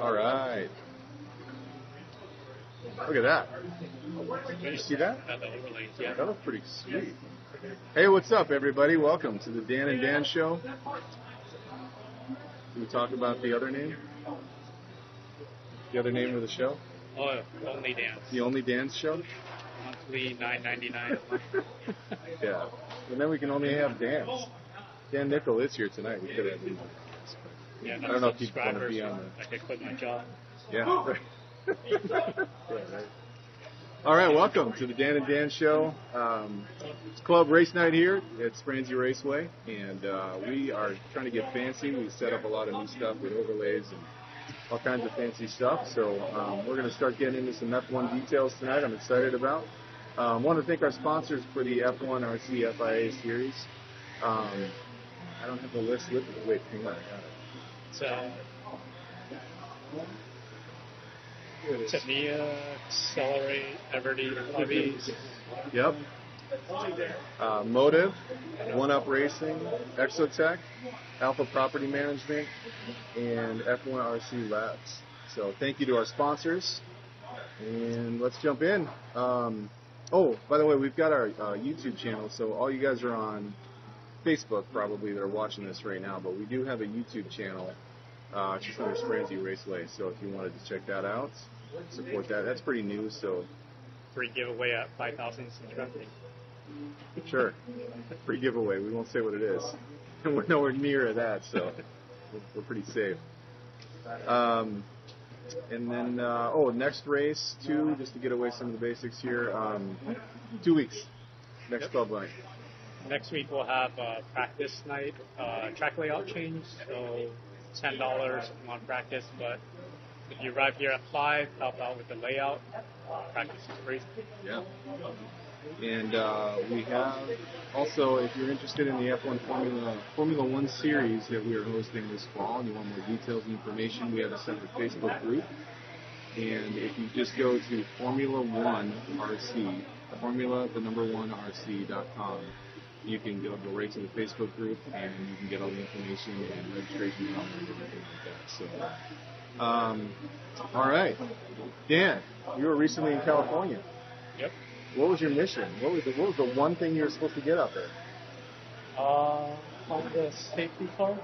All right. Look at that. Did you see that? Yeah. That looks pretty sweet. Hey, what's up, everybody? Welcome to the Dan and Dan show. Can we talk about the other name? The other name of the show? Oh, Only Dance. The Only Dance show? Monthly $9.99 a month. Yeah. And then we can only have dance. Dan Nickel is here tonight. We could have him. Yeah, I don't know if he's going to be on the... I could quit my job. Yeah. Right. Yeah, right. All right, welcome to the Dan and Dan show. It's club race night here at Spransy Raceway, and we are trying to get fancy. We set up a lot of new stuff with overlays and all kinds of fancy stuff. So we're going to start getting into some F1 details tonight. I'm excited about. I want to thank our sponsors for the F1 RC FIA series. I don't have the list with me. Wait, hang on, I got it. Tamiya, Accelerate, Everty, Hobbies. Yep. Motive, One Up Racing, Exotech, Alpha Property Management, and F1 RC Labs. So thank you to our sponsors, and let's jump in. Oh, by the way, we've got our YouTube channel, so all you guys are on Facebook probably that are watching this right now, but we do have a YouTube channel. It's just under Spransy Raceway, so if you wanted to check that out, support that. That's pretty new, so... Free giveaway at 5,000 subscribers. Sure. Free giveaway. We won't say what it is. And we're nowhere near that, so we're pretty safe. And then, next race, too, just to get away some of the basics here, 2 weeks. Next club night. Next week we'll have practice night, track layout change, so $10 on practice, but if you arrive here at 5, help out with the layout. Practice is free. Yeah. And we have also, if you're interested in the F1 Formula One series that we are hosting this fall, and you want more details and information, we have a separate Facebook group. And if you just go to Formula One RC, Formula1RC.com, you can go right to the Facebook group, and you can get all the information and registration and everything like that. So, all right, Dan, you were recently in California. Yep. What was your mission? What was the one thing you were supposed to get out there? The safety car.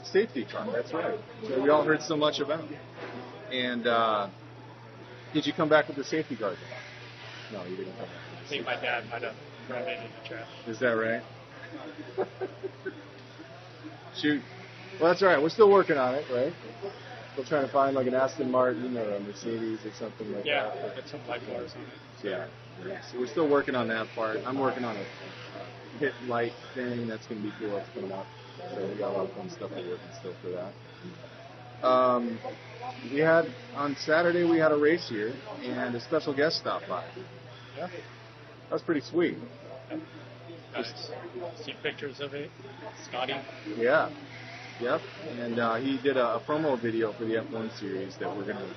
Safety car. That's right. So we all heard so much about. And did you come back with the safety car? No, you didn't come back. I think my dad might have thrown it in the trash. Is that right? Shoot. Well, that's all right. We're still working on it, right? Still trying to find like an Aston Martin or a Mercedes or something like that. Yeah, get some light bars on it. Yeah. So we're still working on that part. I'm working on a hit light thing. That's going to be cool. That's coming up. So we got a lot of fun stuff to work on still for that. We had, on Saturday, we had a race here, and a special guest stopped by. Yeah. That was pretty sweet. See pictures of it. Scotty. Yeah. Yep. And he did a promo video for the F1 series that we're going to,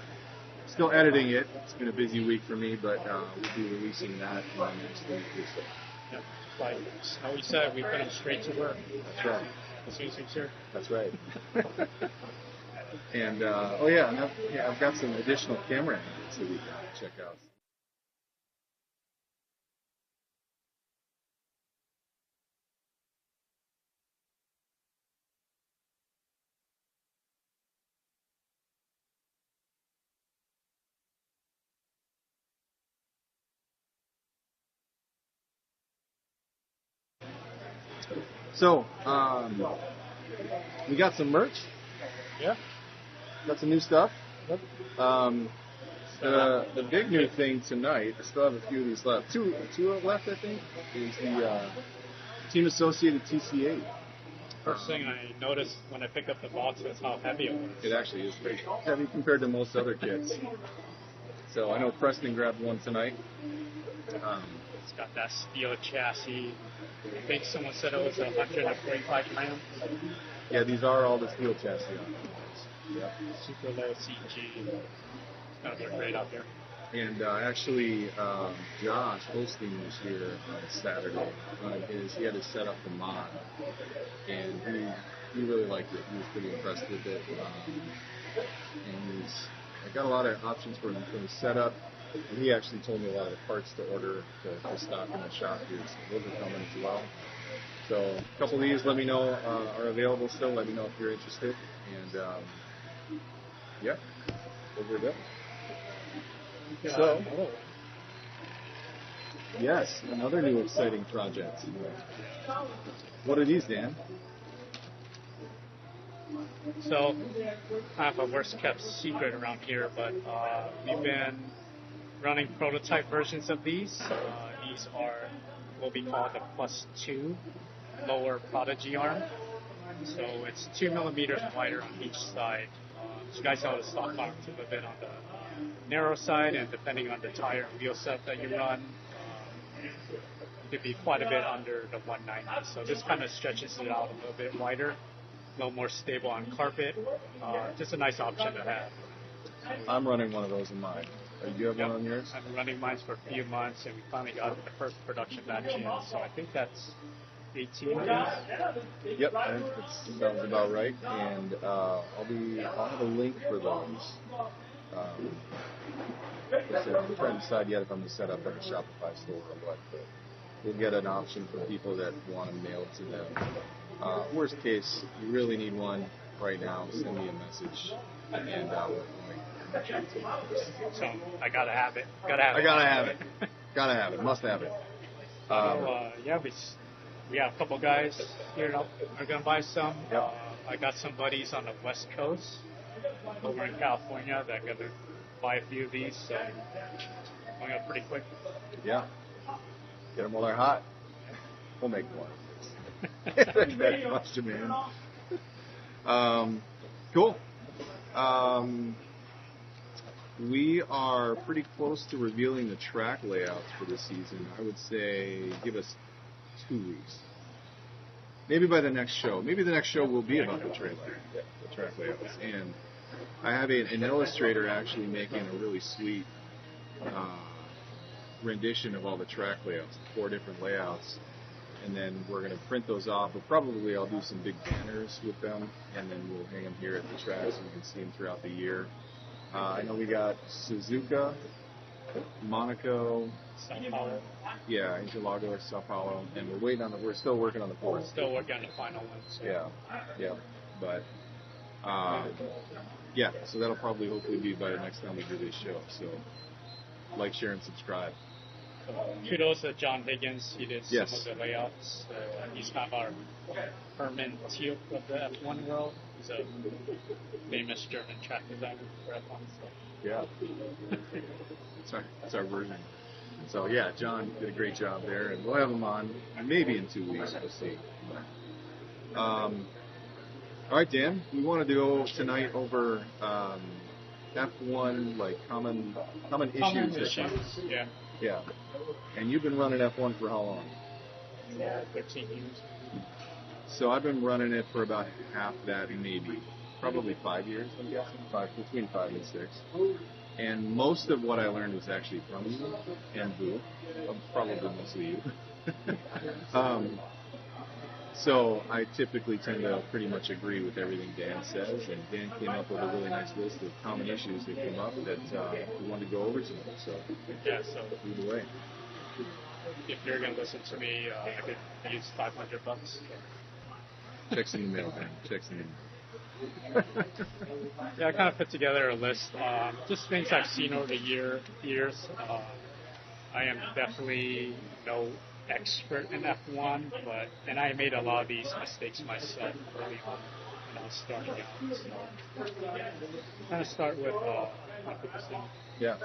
still editing it. It's been a busy week for me, but we'll be releasing that next week or so. Yeah. Like how we said, we put him straight to work. That's right. As soon as he's here. That's right. And, I've got some additional camera angles that we can check out. So, we got some merch. Yeah. Got some new stuff. Yep. The big new thing tonight, I still have a few of these left. Two left, I think, is the Team Associated TC8. First thing I noticed when I picked up the box was how heavy it was. It actually is pretty heavy compared to most other kits. So I know Preston grabbed one tonight. It's got that steel chassis. I think someone said it was 145 grams. Yeah, these are all the steel chassis on them. Yep. Super low CG. It's going to be great out there. And actually, Josh Holstein was here on Saturday. He had his setup for mod, and he really liked it. He was pretty impressed with it. And he's got a lot of options for the setup. And he actually told me a lot of the parts to order to stock in the shop here. So those are coming as well. So a couple of these, let me know, are available still. Let me know if you're interested. And yeah, over there. So, yes, another new exciting project. What are these, Dan? So, kind of a worst kept secret around here, but we've been running prototype versions of these. These are what we call the +2 lower Prodigy arm. So it's 2 millimeters wider on each side. So you guys saw the stock arms a little bit on the narrow side, and depending on the tire and wheel set that you run, it could be quite a bit under the 190. So this kind of stretches it out a little bit wider, a little more stable on carpet. Just a nice option to have. I'm running one of those in mine. Do you have one on yours? I've been running mine for a few months, and we finally got the first production batch in. So I think that's 18 days. Yep, I think that sounds about right. And I'll have a link for those. I'm trying to decide yet if I'm going to set up like a Shopify store or what, but we'll get an option for people that want to mail to them. Worst case, you really need one right now, send me a message, and we'll make it. So I gotta have it. Gotta have it. Must have it. Yeah, we have a couple guys here that are gonna buy some. Yep. I got some buddies on the West Coast over in California that are gonna buy a few of these. So going up pretty quick. Yeah. Get them while they're hot. We'll make more. That's much demand. Cool. We are pretty close to revealing the track layouts for this season. I would say give us 2 weeks. Maybe by the next show. Maybe the next show will be about the track layouts. And I have an illustrator actually making a really sweet rendition of all the track layouts, 4 different layouts. And then we're going to print those off. But probably I'll do some big banners with them, and then we'll hang them here at the track so you can see them throughout the year. I know we got Suzuka, Monaco, Sao Paulo. Yeah, Interlagos, Sao Paulo, and we're still working on the fourth. Still working on the final one. So. Yeah, but yeah, so that'll probably hopefully be by the next time we do this show. So like, share, and subscribe. Kudos to John Higgins. He did some Yes. of the layouts. He's kind of our Herman Teal of the F1 world. He's a famous German track designer for F1 stuff. Yeah. That's our version. So yeah, John did a great job there, and we'll have him on maybe in 2 weeks. We'll see. All right, Dan, we wanted to go tonight over F1, like common issues. Yeah. Yeah. And you've been running F1 for how long? 13 years. So I've been running it for about half that, maybe. Probably 5 years, I'm guessing. Between 5 and 6. And most of what I learned was actually from you and Boo. Probably mostly you. So I typically tend to pretty much agree with everything Dan says, and Dan came up with a really nice list of common issues that came up that we wanted to go over tonight. So yeah, so either way. If you're going to listen to me, I could use $500. Checks in the mail, Dan. Checks in the mail. Yeah, I kind of put together a list. Just things I've seen over the years. I am definitely no expert in F1, and I made a lot of these mistakes myself early on when I was starting out. So, kind of start with Yeah.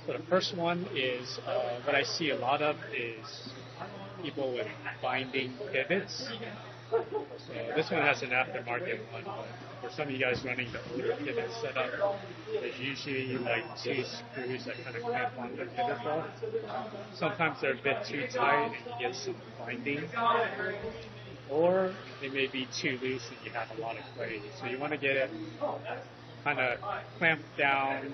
So the first one is what I see a lot of is people with binding pivots. So this one has an aftermarket one, but for some of you guys running the older pivot setup, there's usually like 2 screws that kind of clamp on the pivot ball. Sometimes they're a bit too tight and you get some binding, or they may be too loose and you have a lot of play. So you want to get it kind of clamped down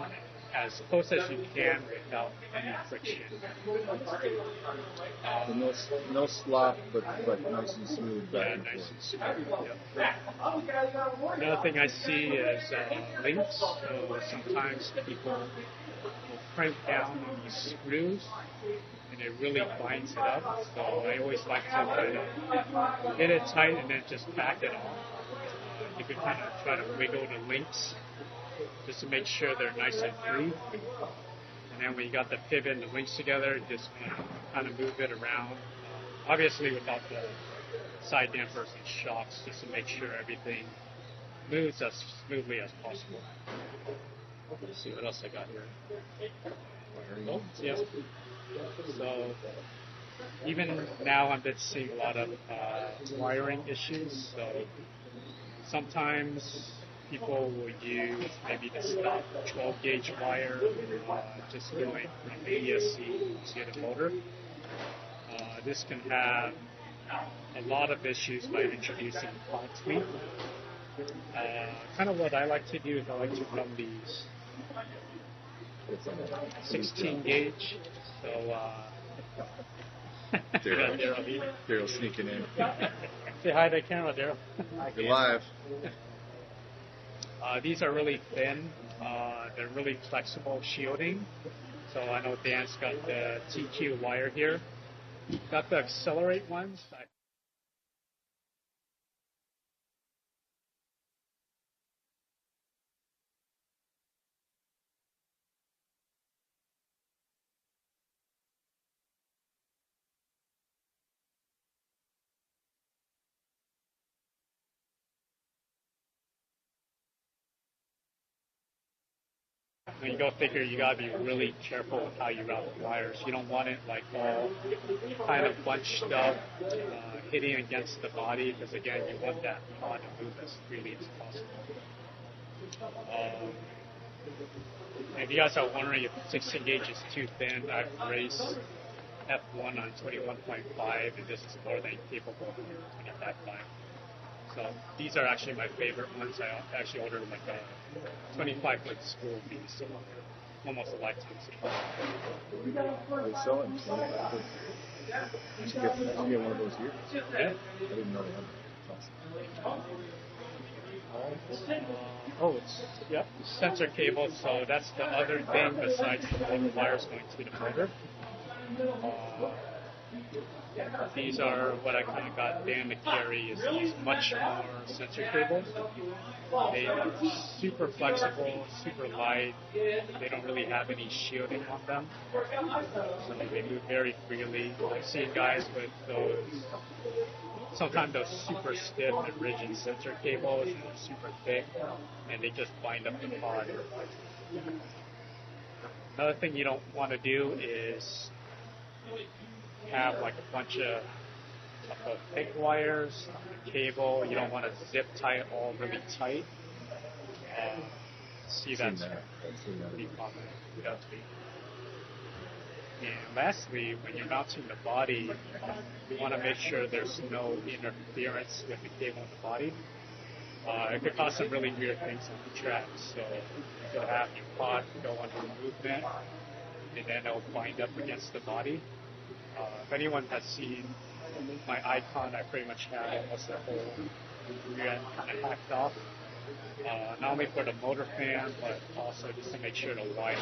as close as you can without any friction. No slop, but nice and smooth back and Nice forth. and smooth. Yep. Another thing I see is links. So sometimes people will crank down on these screws, and it really binds it up. So I always like to kind of get it tight and then just back it off. You can kind of try to wiggle the links just to make sure they're nice and free. And then when you got the pivot and the links together, just kind of move it around. Obviously without the side dampers and shocks, just to make sure everything moves as smoothly as possible. Let's see what else I got here. Oh, yeah. So even now I've been seeing a lot of wiring issues. So sometimes people will use maybe the stock 12 gauge wire, just going from the ESC to the motor. This can have a lot of issues by introducing hot tweak. Kind of what I like to do is I like to run these 16 gauge. So Daryl sneaking in. Say hi to the camera, Daryl. You're live. These are really thin. They're really flexible shielding. So I know Dan's got the TQ wire here. Got the Accelerate ones. When you go thicker, you gotta be really careful with how you route the wires. You don't want it like all kind of bunched up, hitting against the body, because again, you want that pod to move as freely as possible. If you guys are wondering if 16 gauge is too thin, I've raced F1 on 21.5, and this is more than capable of 25.5. So these are actually my favorite ones. I actually ordered like a 25-foot spool piece, so almost a lifetime supply. They sell it in 25 foot. You should get one of those here. Yeah. I didn't know they had them. Awesome. Yep, sensor cable. So that's the other thing besides all the wires going to the motor. These are what I kind of got Dan to carry is these much more sensor cables. They are super flexible, super light. They don't really have any shielding on them. So they move very freely. I've seen guys with those, sometimes those super stiff and rigid sensor cables, and they're super thick, and they just bind up the pod. Another thing you don't want to do is have like a bunch of thick wires on the cable. You don't want to zip tie it all really tight. See, that's pretty common. Yeah. And lastly, when you're mounting the body, you want to make sure there's no interference with the cable in the body. It could cause some really weird things on the track. So you could have your pod go under movement, and then it'll bind up against the body. If anyone has seen my icon, I pretty much have almost the whole rear end kind of hacked off. Not only for the motor fan, but also just to make sure the wires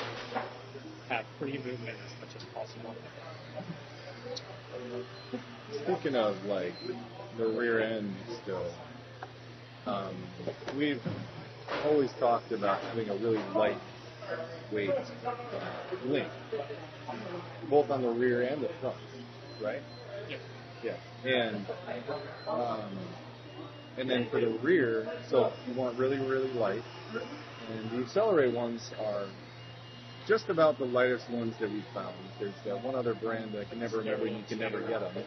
have free movement as much as possible. Speaking of like the rear end still, we've always talked about having a really light weight link, both on the rear and the front, right? Yeah. Yeah. And then for the rear, so you want really, really light. And the Accelerate ones are just about the lightest ones that we've found. There's that one other brand that I can never remember, and you can never get them.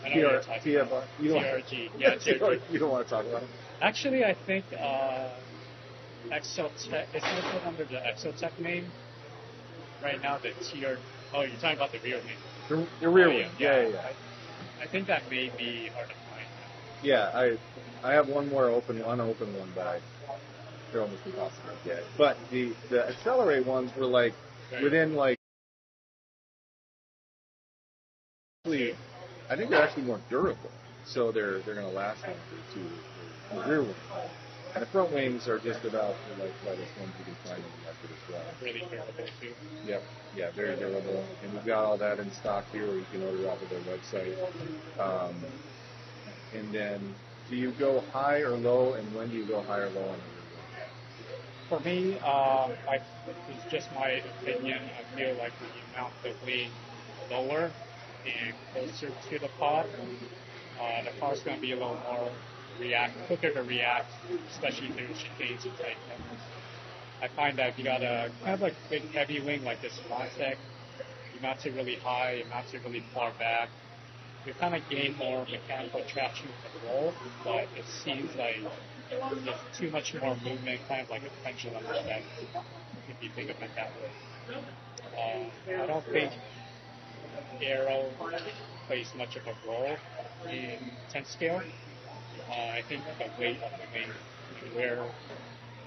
TRG. Yeah, TRG. You don't want to talk about them? Actually, I think Exotech, it's listed under the Exotech name. Right now, the TR. Oh, you're talking about the rear name. The rear one. Yeah. I think that may be hard to find. Yeah, I have one more unopened one, but they're almost impossible to get. But the Accelerate ones were like within like, I think they're actually more durable, so they're going to last longer too. The rear wing and the front wings are just about the lightest ones you can find in the market as well. Really durable too. Yep, yeah, very durable, and we've got all that in stock here, or you can order off of their website. And then, do you go high or low, and when do you go high or low on the rear wing? For me, it's just my opinion. I feel like when you mount the wing lower and closer to the pod, the car's going to be a little more quicker to react, especially through chicanes and tight corners. I find that if you got a kind of like big heavy wing like this Montec, you mount it really high, you mount it really far back, you kind of gain more mechanical traction with the roll, but it seems like there's too much more movement, kind of like a pendulum effect, if you think of it that way. I don't think aero plays much of a role in 10 scale. I think the weight of the wing and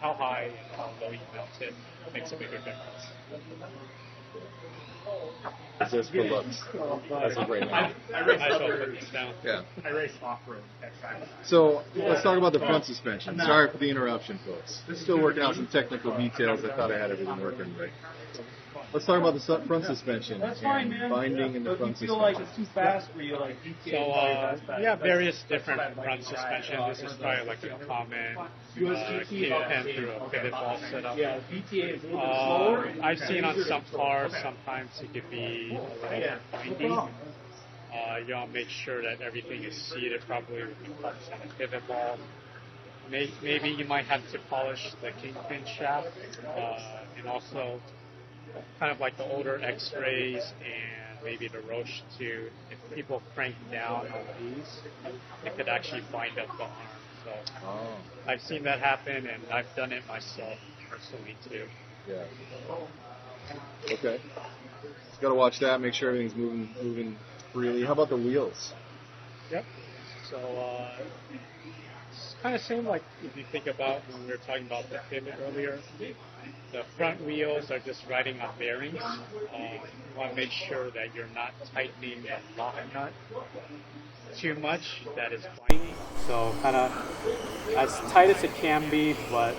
how high and how low you mount it makes a bigger difference. It's just for looks. That's a great one. I race down. Yeah. I race off-road at times. So let's talk about the front suspension. Sorry for the interruption, folks. Still working out some technical details. I thought I had everything working right. Let's talk about the front suspension and binding in the front suspension. Feel like it's too fast for you, like we have various different front suspension. This is probably like a common kingpin through a pivot ball setup. Yeah, BTA is a little bit slower. I've seen on some cars sometimes it could be a little windy. You want to make sure that everything is seated properly with the pumps and the pivot ball. Maybe you might have to polish the kingpin shaft and also kind of like the older X-rays and maybe the Roche too. If people crank down on these, it could actually bind up the arm. So I've seen that happen, and I've done it myself personally too. Yeah. Okay. Just got to watch that. Make sure everything's moving freely. How about the wheels? Yep. So it's kind of same like if you think about when we were talking about the pivot earlier. The front wheels are just riding on bearings. You want to make sure that you're not tightening the lock nut too much that is binding. So kind of as tight as it can be, but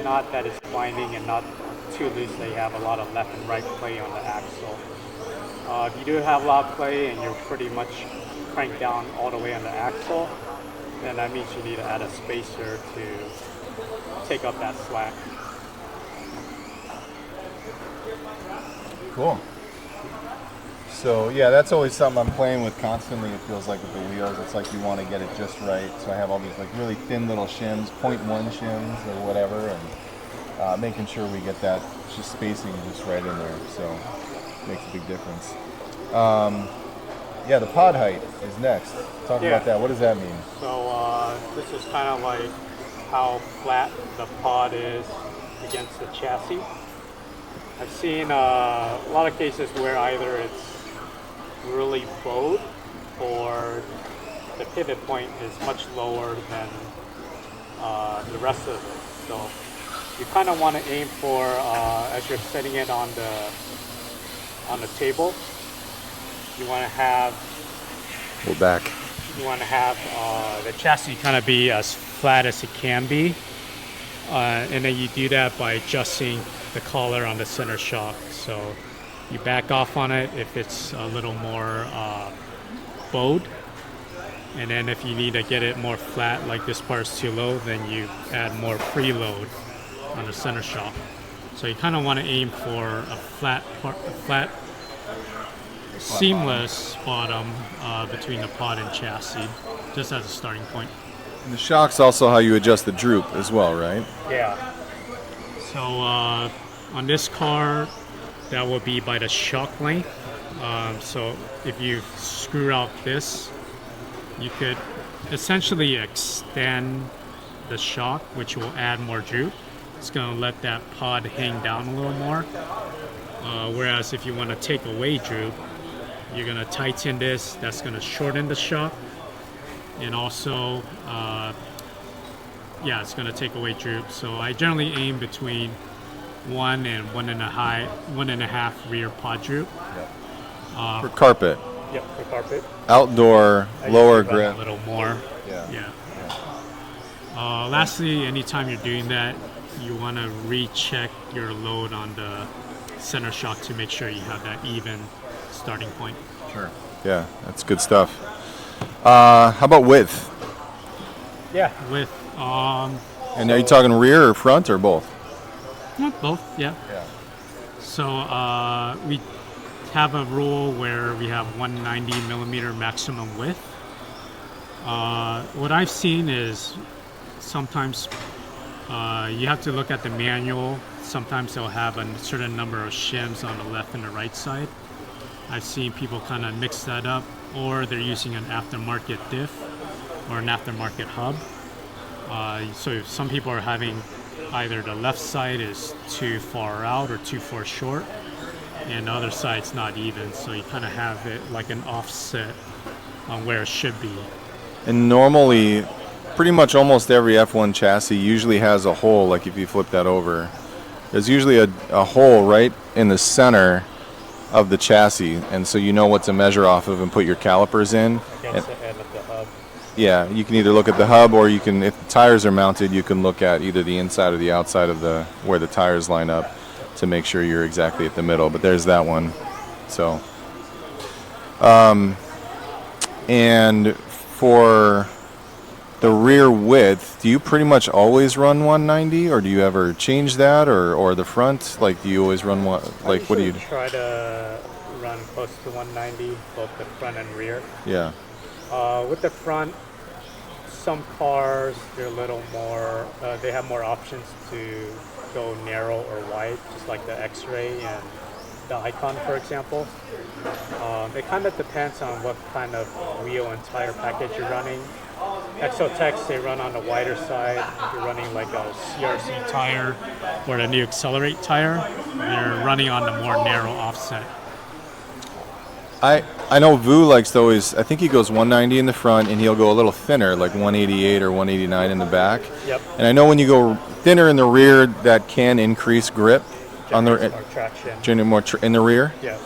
not that it's binding and not too loose that you have a lot of left and right play on the axle. If you do have a lot of play and you're pretty much cranked down all the way on the axle, then that means you need to add a spacer to take up that slack. Cool. So yeah, that's always something I'm playing with constantly. It feels like with the wheels, it's like you want to get it just right. So I have all these like really thin little shims, 0.1 shims or whatever, and making sure we get that just spacing just right in there. So it makes a big difference. Yeah, the pod height is next. Talk about that. What does that mean? So this is kind of like how flat the pod is against the chassis. I've seen a lot of cases where either it's really bowed or the pivot point is much lower than the rest of it. So you kind of want to aim for, as you're setting it on the table, you want to have the chassis kind of be as flat as it can be, and then you do that by adjusting the collar on the center shock. So you back off on it if it's a little more bowed, and then if you need to get it more flat, like this part's too low, then you add more preload on the center shock. So you kind of want to aim for a flat seamless bottom between the pod and chassis, just as a starting point. And the shock's also how you adjust the droop as well, right? Yeah. So on this car, that will be by the shock length. So if you screw out this, you could essentially extend the shock, which will add more droop. It's going to let that pod hang down a little more. Whereas if you want to take away droop, you're going to tighten this. That's going to shorten the shock. And also, yeah, it's going to take away droop. So I generally aim between 1 and 1.5 rear pod droop. For carpet. Yep, for carpet. Outdoor, lower grip. A little more. Yeah. Lastly, anytime you're doing that, you want to recheck your load on the center shock to make sure you have that even starting point. Sure. Yeah, that's good stuff. How about width? Yeah, with And are you talking rear or front or both? both. Yeah. So we have a rule where we have 190 millimeter maximum width. What I've seen is sometimes you have to look at the manual. Sometimes they'll have a certain number of shims on the left and the right side. I've seen people kind of mix that up, or they're using an aftermarket diff or an aftermarket hub. So some people are having either the left side is too far out or too far short, and the other side's not even. So you kind of have it like an offset on where it should be. And normally, pretty much almost every F1 chassis usually has a hole, like if you flip that over. There's usually a hole right in the center of the chassis, and so you know what to measure off of and put your calipers in. Against the end of the hub. Yeah, you can either look at the hub, or you can, if the tires are mounted, you can look at either the inside or the outside of where the tires line up to make sure you're exactly at the middle. But there's that one. So, and for the rear width, do you pretty much always run 190, or do you ever change that, or the front? Like, do you always run one? Like, what do you try to run close to 190, both the front and rear. Yeah. With the front, some cars they're a little more. They have more options to go narrow or wide, just like the X-Ray and the Icon, for example. It kind of depends on what kind of wheel and tire package you're running. Exotex, they run on the wider side. If you're running like a CRC tire or a new Accelerate tire, they're running on the more narrow offset. I know Vu likes to always, I think he goes 190 in the front, and he'll go a little thinner, like 188 or 189 in the back. Yep. And I know when you go thinner in the rear, that can increase grip on the more traction. generate more in the rear. Yeah.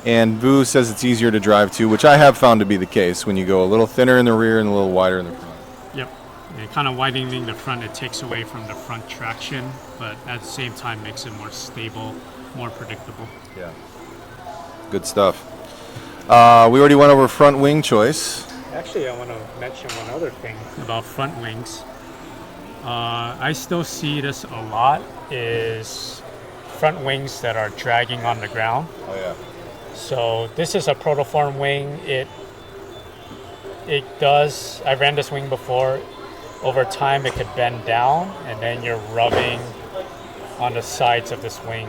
And Vu says it's easier to drive too, which I have found to be the case when you go a little thinner in the rear and a little wider in the front. Yep. And kind of widening the front, it takes away from the front traction, but at the same time makes it more stable, more predictable. Yeah. Good stuff. We already went over front wing choice. Actually, I want to mention one other thing about front wings. I still see this a lot is front wings that are dragging on the ground. Oh yeah. So this is a protoform wing. It does, I ran this wing before. Over time it could bend down, and then you're rubbing on the sides of this wing.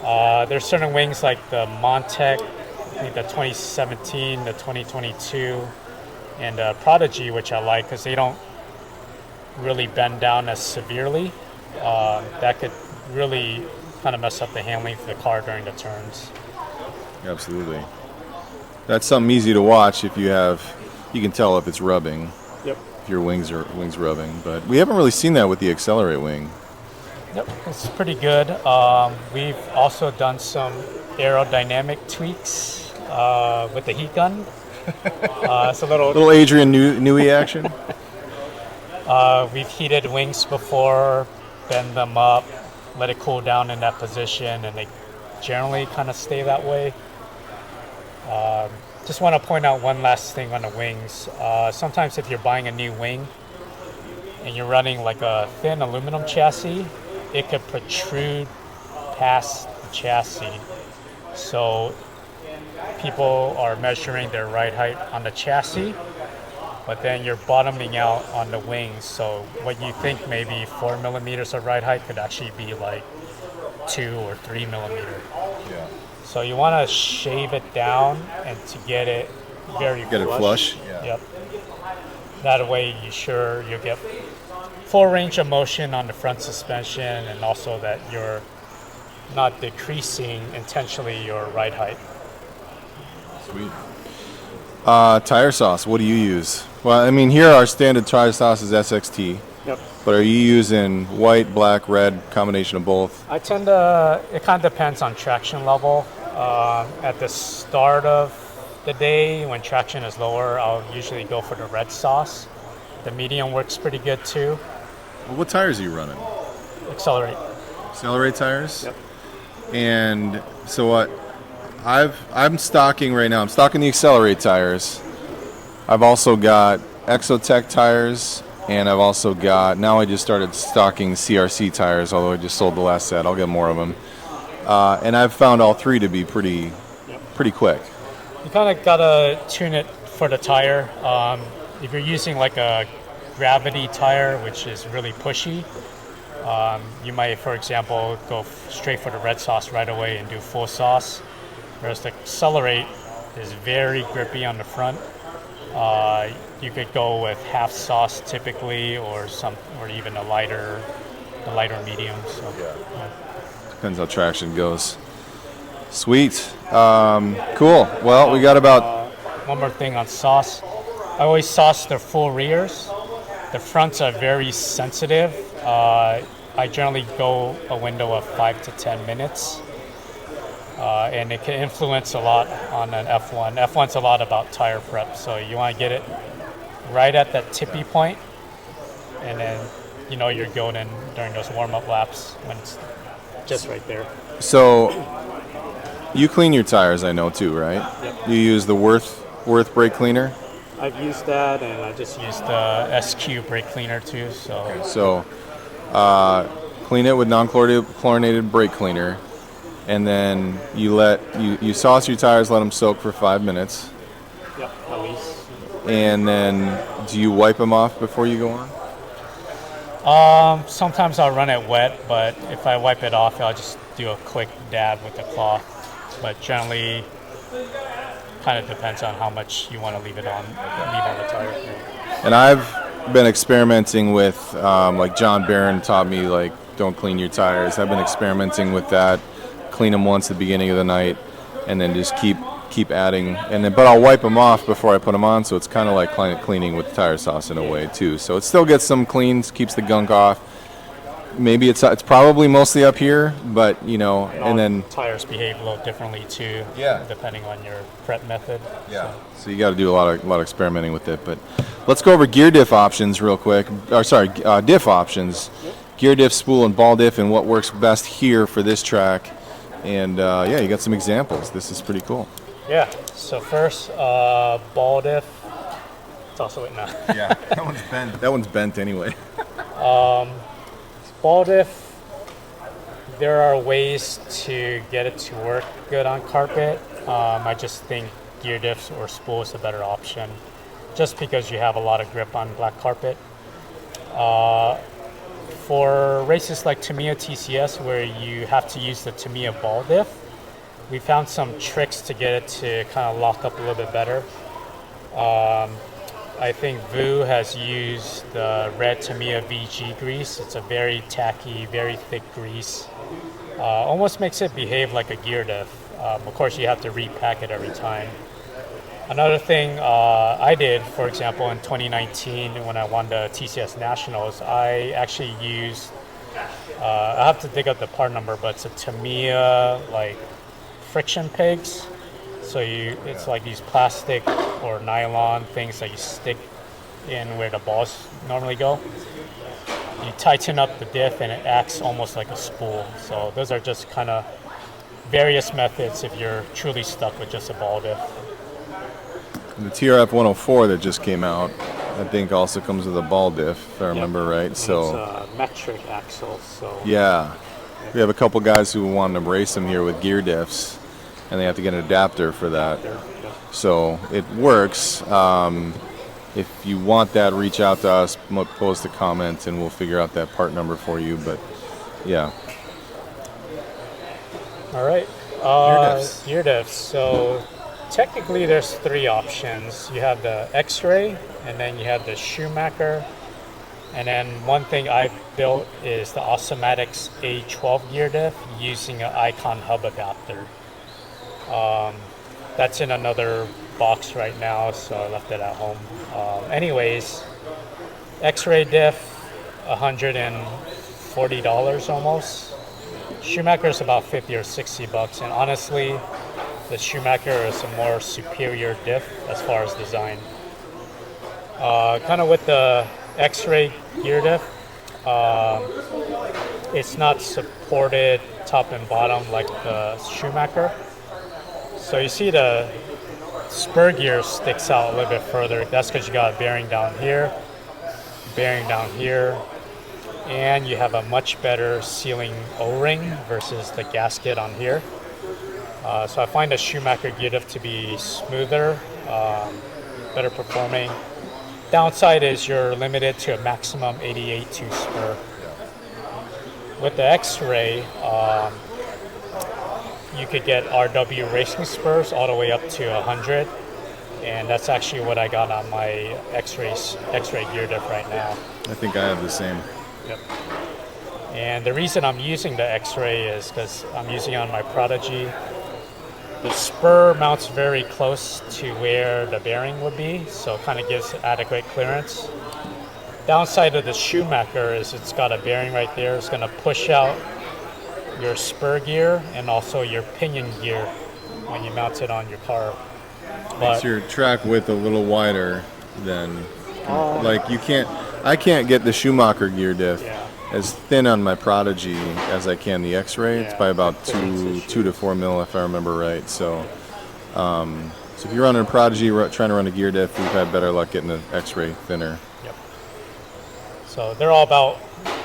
There's certain wings like the Montec, I think the 2017, the 2022, and Prodigy, which I like because they don't really bend down as severely. That could really kind of mess up the handling for the car during the turns. Absolutely. That's something easy to watch if you can tell if it's rubbing. Yep. If your wings rubbing, but we haven't really seen that with the Accelerate wing. Yep, it's pretty good. We've also done some aerodynamic tweaks with the heat gun. It's a little Adrian Newey action. We've heated wings before, bend them up, let it cool down in that position, and they generally kind of stay that way. Just want to point out one last thing on the wings. Sometimes if you're buying a new wing and you're running like a thin aluminum chassis, it could protrude past the chassis. So people are measuring their ride height on the chassis, but then you're bottoming out on the wings. So what you think may be 4 millimeters of ride height could actually be like 2 or 3 millimeter. Yeah. So you want to shave it down and to get it very Get it flush. Yeah. Yep. That way you get full range of motion on the front suspension, and also that you're not decreasing intentionally your ride height. Sweet. Tire sauce, what do you use? Well, I mean, here our standard tire sauce is SXT. Yep. But are you using white, black, red, combination of both? I tend to, it kind of depends on traction level. At the start of the day, when traction is lower, I'll usually go for the red sauce. The medium works pretty good too. Well, what tires are you running? Accelerate. Accelerate tires? Yep. And so what? I'm stocking right now. I'm stocking the Accelerate tires. I've also got Exotech tires, and I've also got, now I just started stocking CRC tires, although I just sold the last set. I'll get more of them. And I've found all three to be pretty quick. You kind of gotta tune it for the tire. If you're using like a gravity tire, which is really pushy, you might, for example, go straight for the red sauce right away and do full sauce. Whereas the Accelerate is very grippy on the front. You could go with half sauce typically, or even the lighter medium. So, yeah. Depends how traction goes. Sweet. Cool. Well, we got about... one more thing on sauce. I always sauce the full rears. The fronts are very sensitive. I generally go a window of 5 to 10 minutes. And it can influence a lot on an F1. F1's a lot about tire prep, so you want to get it right at that tippy point, and then you're golden during those warm-up laps when it's just right there. So you clean your tires, I know too, right? Yep. You use the Worth brake cleaner? I've used that, and I just used the SQ brake cleaner too. So clean it with non-chlorinated brake cleaner. And then you sauce your tires, let them soak for 5 minutes. Yep, at least. And then do you wipe them off before you go on? Sometimes I'll run it wet, but if I wipe it off, I'll just do a quick dab with the cloth. But generally, kind of depends on how much you want to leave on the tire. And I've been experimenting with, like John Barron taught me, like, don't clean your tires. I've been experimenting with that. Clean them once at the beginning of the night, and then just keep adding. But I'll wipe them off before I put them on, so it's kind of like cleaning with tire sauce in a way too. So it still gets some cleans, keeps the gunk off. Maybe it's probably mostly up here, but and then tires behave a little differently too. Yeah. Depending on your prep method. Yeah. So you got to do a lot of experimenting with it. But let's go over gear diff options real quick. Diff options. Yep. Gear diff, spool, and ball diff, and what works best here for this track. And you got some examples. This is pretty cool. Yeah. So first, ball diff. It's also now. Yeah, that one's bent. That one's bent anyway. Ball diff. There are ways to get it to work good on carpet. I just think gear diffs or spool is a better option, just because you have a lot of grip on black carpet. For races like Tamiya TCS, where you have to use the Tamiya ball diff, we found some tricks to get it to kind of lock up a little bit better. I think Vu has used the red Tamiya VG grease. It's a very tacky, very thick grease. Almost makes it behave like a gear diff. Of course, you have to repack it every time. Another thing I did, for example, in 2019 when I won the TCS Nationals, I actually used, I have to dig up the part number, but it's a Tamiya like friction pegs. So it's like these plastic or nylon things that you stick in where the balls normally go. You tighten up the diff and it acts almost like a spool. So those are just kind of various methods if you're truly stuck with just a ball diff. The TRF 104 that just came out, I think also comes with a ball diff, if I remember right. And so it's a metric axle. So yeah, we have a couple guys who want to race them here with gear diffs, and they have to get an adapter for that. So it works. If you want that, reach out to us, post a comment, and we'll figure out that part number for you. But yeah. All right. Gear diffs. So technically there's three options. You have the X-Ray, and then you have the Schumacher, and then one thing I've built is the Osomatics A12 gear diff using an Icon hub adapter. That's in another box right now, so I left it at home. Anyways, X-Ray diff, $140 almost. Schumacher is about 50 or 60 bucks, and honestly, the Schumacher is a more superior diff as far as design. Kind of with the X-ray gear diff, it's not supported top and bottom like the Schumacher. So you see the spur gear sticks out a little bit further. That's because you got a bearing down here, and you have a much better sealing O-ring versus the gasket on here. So I find the Schumacher gear diff to be smoother, better performing. Downside is you're limited to a maximum 88.2 spur. With the X-ray, you could get RW racing spurs all the way up to 100, and that's actually what I got on my X-ray gear diff right now. I think I have the same. Yep. And the reason I'm using the X-ray is because I'm using it on my Prodigy. The spur mounts very close to where the bearing would be, so it kind of gives adequate clearance. Downside of the Schumacher is it's got a bearing right there. It's going to push out your spur gear and also your pinion gear when you mount it on your car. Makes your track width a little wider than, like I can't get the Schumacher gear diff as thin on my Prodigy as I can the X-ray. It's by about 2 to 4 mil if I remember right. So, so if you're running a Prodigy trying to run a gear diff, you've had better luck getting the X-ray thinner. Yep. So they're all about,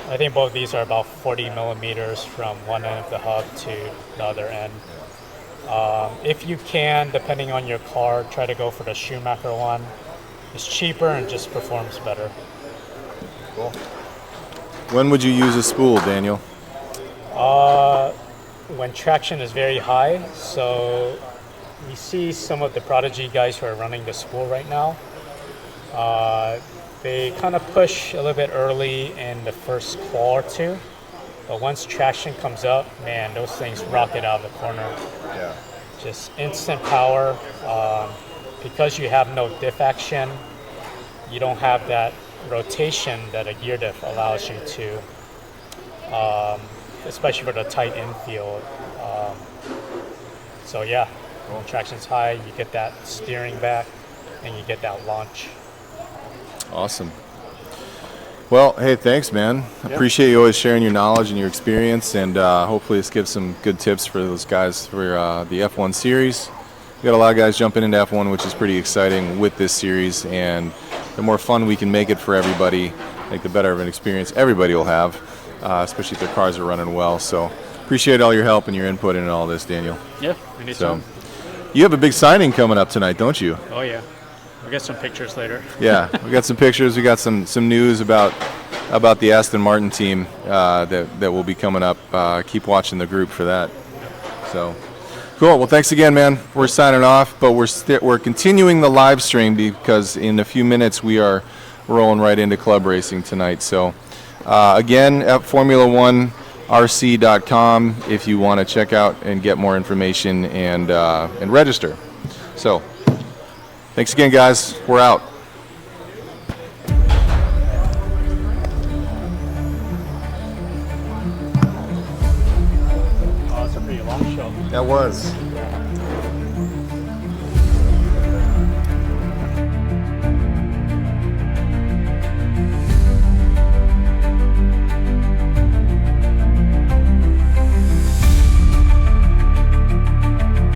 I think both of these are about 40 millimeters from one end of the hub to the other end. If you can, depending on your car, try to go for the Schumacher one. It's cheaper and just performs better. Cool. When would you use a spool, Daniel? When traction is very high. So you see some of the Prodigy guys who are running the spool right now. They kind of push a little bit early in the first qual or two. But once traction comes up, man, those things rocket out of the corner. Yeah. Just instant power. Because you have no diff action, you don't have that rotation that a gear diff allows you to, especially for the tight infield. So yeah, when traction's high, you get that steering back and you get that launch. Awesome. Well, hey, thanks, man. Yep. Appreciate you always sharing your knowledge and your experience, and hopefully this gives some good tips for those guys for the F1 series. We got a lot of guys jumping into F1, which is pretty exciting with this series, and the more fun we can make it for everybody, I think the better of an experience everybody will have, especially if their cars are running well. So appreciate all your help and your input in all this, Daniel. Yeah, anytime. So you have a big signing coming up tonight, don't you? Oh yeah, we'll get some pictures later. Yeah, we got some pictures. We got some news about the Aston Martin team that will be coming up. Keep watching the group for that. So. Cool. Well, thanks again, man. We're signing off, but we're continuing the live stream because in a few minutes we are rolling right into club racing tonight. So, again, at Formula1RC.com if you want to check out and get more information and register. So, thanks again, guys. We're out. Oh, it's a pretty long show. That was.